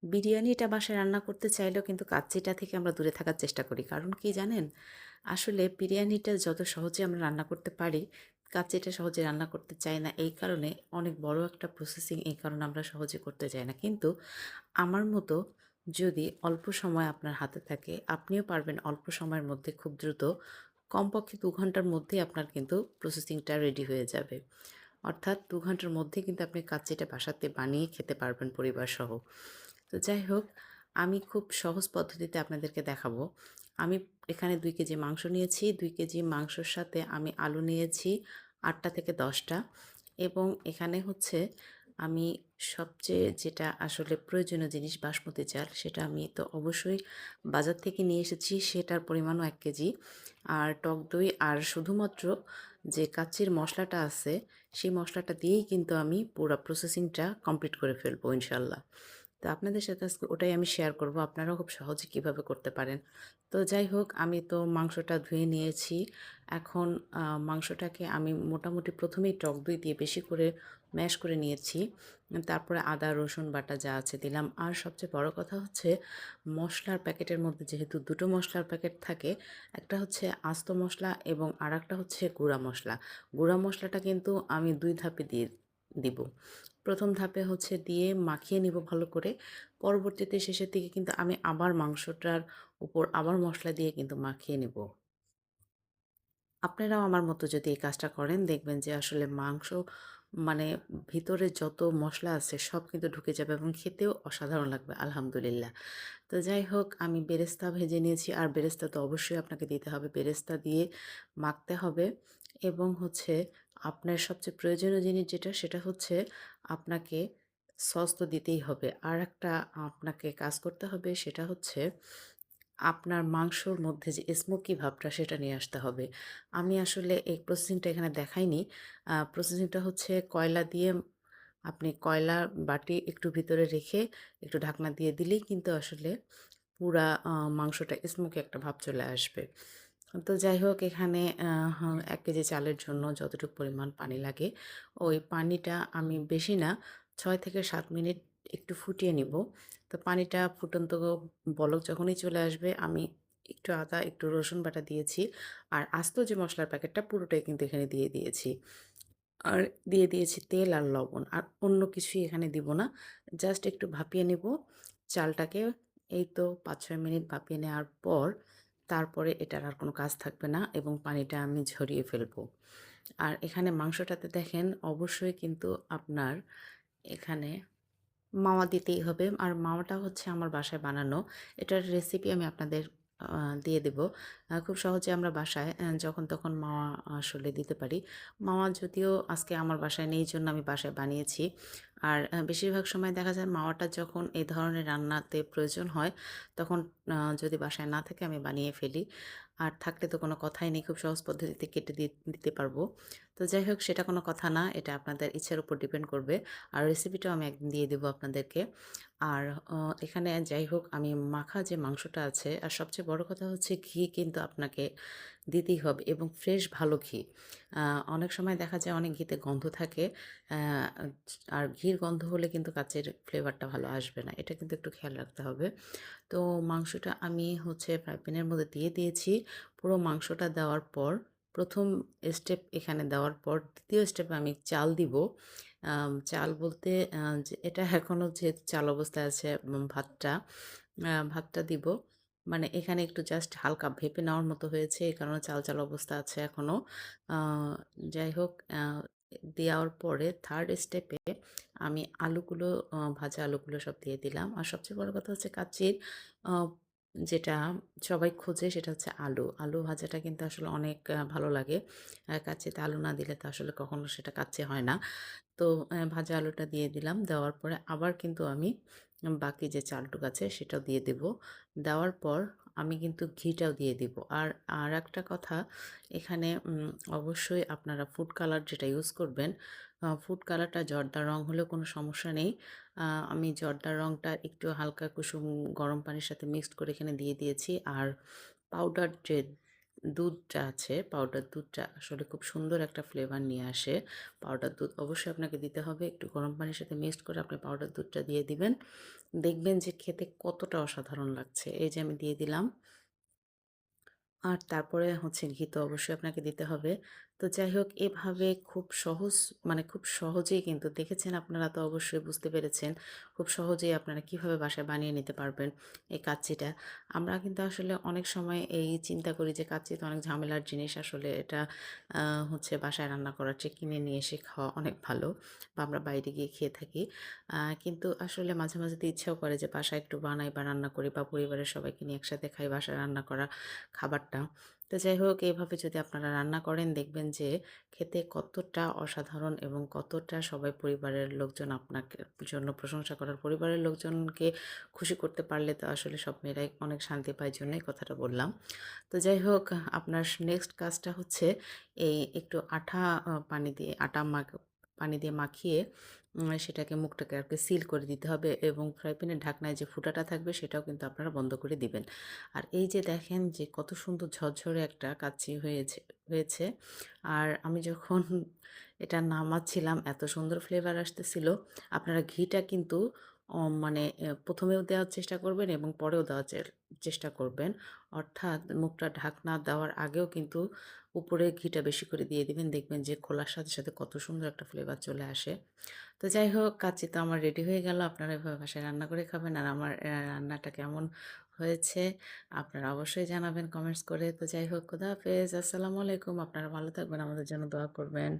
বিরিয়ানিটা বাসায় রান্না করতে চাইলেও কিন্তু কাচ্চিটা থেকে আমরা দূরে থাকার চেষ্টা করি। কারণ কি জানেন? আসলে বিরিয়ানিটা যত সহজে আমরা রান্না করতে পারি, কাচ্চিটা সহজে রান্না করতে চাই না। এই কারণে অনেক বড় একটা প্রসেসিং এই কারণে আমরা সহজে করতে চাই না। কিন্তু আমার মতো যদি অল্প সময় আপনার হাতে থাকে, আপনিও পারবেন অল্প সময়ের মধ্যে খুব দ্রুত কমপক্ষে ২ ঘন্টার মধ্যেই আপনার কিন্তু প্রসেসিংটা রেডি হয়ে যাবে। অর্থাৎ ২ ঘন্টার মধ্যেই কিন্তু আপনি কাচ্চিটা বাসাতে বানিয়ে খেতে পারবেন পরিবারসহ। তো যাই হোক, আমি খুব সহজ পদ্ধতিতে আপনাদেরকে দেখাবো। আমি এখানে ২ কেজি মাংস নিয়েছি। ২ কেজি মাংসর সাথে আমি আলু নিয়েছি ৮ টা থেকে ১০ টা এবং এখানে হচ্ছে আমি সবচেয়ে যেটা আসলে প্রয়োজনীয় জিনিস বাসমতি চাল, সেটা আমি তো অবশ্যই বাজার থেকে নিয়ে এসেছি, সেটার পরিমাণও ১ কেজি। আর টক দই আর শুধুমাত্র যে কাচ্চির মসলাটা আছে, সেই মসলাটা দিয়েই কিন্তু আমি পুরা প্রসেসিংটা কমপ্লিট করে ফেলবো ইনশাআল্লাহ। তো আপনাদের সাথে আজকে ওটাই আমি শেয়ার করব। আপনারাও খুব সহজে কিভাবে করতে পারেন। তো যাই হোক, আমি তো মাংসটা ধুয়ে নিয়েছি। এখন মাংসটাকে আমি মোটামুটি ১ম এই টক দই দিয়ে বেশি করে ম্যাশ করে নিয়েছি। তারপরে আদা, রসুন বাটা যা আছে দিলাম। আর সবচেয়ে বড় কথা হচ্ছে মসলার প্যাকেটের মধ্যে যেহেতু ২ টো মসলার প্যাকেট থাকে, একটা হচ্ছে আস্ত মসলা এবং আরেকটা হচ্ছে গুঁড়া মসলা। গুঁড়া মসলাটা কিন্তু আমি ২ ধাপে দিয়ে দিব। ১ম ধাপে হচ্ছে দিয়ে মাখিয়ে নিব ভালো করে। পরবর্তীতে শেষের দিকে কিন্তু আমি আবার মাংসটার উপর আবার মসলা দিয়ে কিন্তু মাখিয়ে নিব। আপনারাও আমার মতো যদি এই কাজটা করেন দেখবেন যে আসলে মাংস মানে ভিতরে যত মসলা আছে সব কিন্তু ঢুকে যাবে এবং খেতেও অসাধারণ লাগবে আলহামদুলিল্লাহ। তো যাই হোক, আমি বেরেস্তা ভেজে নিয়েছি আর বেরেস্তা তো অবশ্যই আপনাকে দিতে হবে। বেরেস্তা দিয়ে মাখতে হবে এবং হচ্ছে আপনার সবচেয়ে প্রয়োজনীয় জিনিস যেটা সেটা হচ্ছে আপনাকে সস তো দিতেই হবে। আর একটা আপনাকে কাজ করতে হবে সেটা হচ্ছে আপনার মাংসর মধ্যে যে স্মোকি ভাবটা সেটা নিয়ে আসতে হবে। আমি আসলে এই প্রসেসিংটা এখানে দেখাইনি। প্রসেসিংটা হচ্ছে কয়লা দিয়ে আপনি কয়লার বাটি একটু ভিতরে রেখে একটু ঢাকনা দিয়ে দিলেই কিন্তু আসলে পুরা মাংসটা স্মোকি একটা ভাব চলে আসবে। তো যাই হোক, এখানে ১ কেজি চালের জন্য যতটুকু পরিমাণ পানি লাগে, ওই পানিটা আমি বেশি না ৬ থেকে ৭ মিনিট একটু ফুটিয়ে নিব। তো পানিটা ফুটন্ত বলক যখনই চলে আসবে আমি একটু আদা, একটু রসুন বাটা দিয়েছি। আর আস্ত যে মসলার প্যাকেটটা পুরোটাই কিন্তু এখানে দিয়ে দিয়েছি। আর দিয়ে দিয়েছি তেল আর লবণ। আর অন্য কিছুই এখানে দিব না। জাস্ট একটু ভাপিয়ে নেব চালটাকে। এই তো ৫-৬ মিনিট ভাপিয়ে নেওয়ার পর তারপরে এটার আর কোনো কাজ থাকবে না এবং পানিটা আমি ঝরিয়ে ফেলবো। আর এখানে মাংসটাতে দেখেন অবশ্যই কিন্তু আপনার এখানে মাওয়া দিতেই হবে। আর মাওয়াটা হচ্ছে আমার বাসায় বানানো। এটার রেসিপি আমি আপনাদের দিয়ে দেব। খুব সহজে আমরা বাসায় যখন তখন মাওয়া আসলে দিতে পারি। মাওয়া যদিও আজকে আমার বাসায় নেই, এইজন্য আমি বাসায় বানিয়েছি। আর বেশিরভাগ সময় দেখা যায় মাওয়াটা যখন এই ধরনের রান্নাতে প্রয়োজন হয়, তখন যদি বাসায় না থাকে আমি বানিয়ে ফেলি। আর থাকলে তো কোনো কথাই নেই, খুব সহজ পদ্ধতিতে কেটে দিতে পারবো। তো যাই হোক, সেটা কোনো কথা না। এটা আপনাদের ইচ্ছার উপর ডিপেন্ড করবে। আর রেসিপিটাও আমি একদিন দিয়ে দেবো আপনাদেরকে। আর এখানে যাই হোক, আমি মাখা যে মাংসটা আছে আর সবচেয়ে বড় কথা হচ্ছে ঘি কিন্তু আপনাকে দিতেই হবে এবং ফ্রেশ ভালো ঘি। অনেক সময় দেখা যায় অনেক ঘিতে গন্ধ থাকে। আ আর ঘির গন্ধ হলে কিন্তু কাচ্চির ফ্লেভারটা ভালো আসবে না। এটা কিন্তু একটু খেয়াল রাখতে হবে। তো মাংসটা আমি হচ্ছে ফ্রাই প্যানের মধ্যে দিয়ে দিয়েছি। পুরো মাংসটা দেওয়ার পর ১ম স্টেপ এখানে দেওয়ার পর ২য় স্টেপে আমি চাল দিব। চাল বলতে যে এটা এখনো যেহেতু চাল অবস্থায় আছে ভাতটা দিব। মানে এখানে একটু জাস্ট হালকা ভেপে নেওয়ার মতো হয়েছে। এই কারণে চাল, চাল অবস্থা আছে এখনো। আ যাই হোক, দেওয়ার পরে 3rd স্টেপে আমি আলুগুলো ভাজা আলুগুলো সব দিয়ে দিলাম। আর সবচেয়ে বড় কথা হচ্ছে কাচ্চির আ যেটা সবাই খোঁজে সেটা হচ্ছে আলু। আলু ভাজাটা কিন্তু আসলে অনেক ভালো লাগে। কাচ্চিতে আলু না দিলে তো আসলে কখনো সেটা কাচ্চি হয় না। তো ভাজা আলুটা দিয়ে দিলাম। দেওয়ার পরে আবার কিন্তু আমি বাকি যে চালটুক আছে সেটাও দিয়ে দেব। দেওয়ার পর আমি কিন্তু ঘিটাও দিয়ে দিব। আর আরেকটা কথা, এখানে অবশ্যই আপনারা ফুড কালার যেটা ইউজ করবেন, ফুড কালারটা জর্দা রং হলেও কোনো সমস্যা নেই। আ আমি জর্দার রংটা একটু হালকা কুসুম গরম পানির সাথে মিক্সড করে এখানে দিয়ে দিয়েছি। আর পাউডার যে দুধটা আছে, পাউডার দুধটা আসলে খুব সুন্দর একটা ফ্লেভার নিয়ে আসে। পাউডার দুধ অবশ্যই আপনাকে দিতে হবে। একটু গরম পানির সাথে মিক্সড করে আপনি পাউডার দুধটা দিয়ে দিবেন। দেখবেন যে খেতে কতটা অসাধারণ লাগছে। এই যে আমি দিয়ে দিলাম। আর তারপরে হচ্ছে ঘি তো অবশ্যই আপনাকে দিতে হবে। তো যাই হোক এভাবে খুব সহজ মানে খুব সহজেই কিন্তু দেখেছেন আপনারা তো অবশ্যই বুঝতে পেরেছেন। খুব সহজেই আপনারা কিভাবে বাসায় বানিয়ে নিতে পারবেন এই কাচ্চিটা। আমরা কিন্তু আসলে অনেক সময় এই চিন্তা করি যে কাচ্চি তো অনেক ঝামেলার জিনিস আসলে এটা আ হচ্ছে বাসায় রান্না করার চেয়ে কিনে নিয়ে এসে খাওয়া অনেক ভালো বা আমরা বাইরে গিয়ে খেয়ে থাকি। কিন্তু আসলে মাঝে, মাঝে তো ইচ্ছাও করে যে বাসায় একটু বানাই বা রান্না করি বা পরিবারের সবাইকে নিয়ে একসাথে খাই বাসায় রান্না করা খাবারটা। তো যাই হোক এভাবে যদি আপনারা রান্না করেন দেখবেন যে খেতে কতটা অসাধারণ এবং কতটা সবাই পরিবারের লোকজন আপনাকে জন্য প্রশংসা করার পরিবারের লোকজনকে খুশি করতে পারলে তো আসলে সব মেয়েরাই অনেক শান্তি পায় জন্যই কথাটা বললাম। তো যাই হোক আপনার নেক্সট কাজটা হচ্ছে এই একটু পানি দিয়ে পানি দিয়ে মাখিয়ে সেটাকে মুখটাকে আরকি সিল করে দিতে হবে এবং ফ্রাই প্যানের ঢাকনায় যে ফুটাটা থাকবে সেটাও কিন্তু আপনারা বন্ধ করে দিবেন। আর এই যে দেখেন যে কত সুন্দর ঝরঝরে একটা কাচ্চি হয়েছে। আর আমি যখন এটা নামাচ্ছিলাম এত সুন্দর ফ্লেভার আসতেছিল। আপনারা ঘিটা কিন্তু মানে ১ম এও দেওয়ার চেষ্টা করবেন এবং পরেও দেওয়ার চেষ্টা করবেন। অর্থাৎ মুখটা ঢাকনা দেওয়ার আগেও কিন্তু উপরে ঘিটা বেশি করে দিয়ে দিবেন। দেখবেন যে খোলার সাথে, সাথে কত সুন্দর একটা ফ্লেভার চলে আসে। তো যাই হোক কাচ্চি তো আমার রেডি হয়ে গেল। আপনারা এভাবে বাসায় রান্না করে খাবেন। আর আমার রান্নাটা কেমন হয়েছে আপনারা অবশ্যই জানাবেন কমেন্টস করে। তো যাই হোক খোদা হাফেজ। আসসালামু আলাইকুম। আপনারা ভালো থাকবেন। আমাদের জন্য দোয়া করবেন।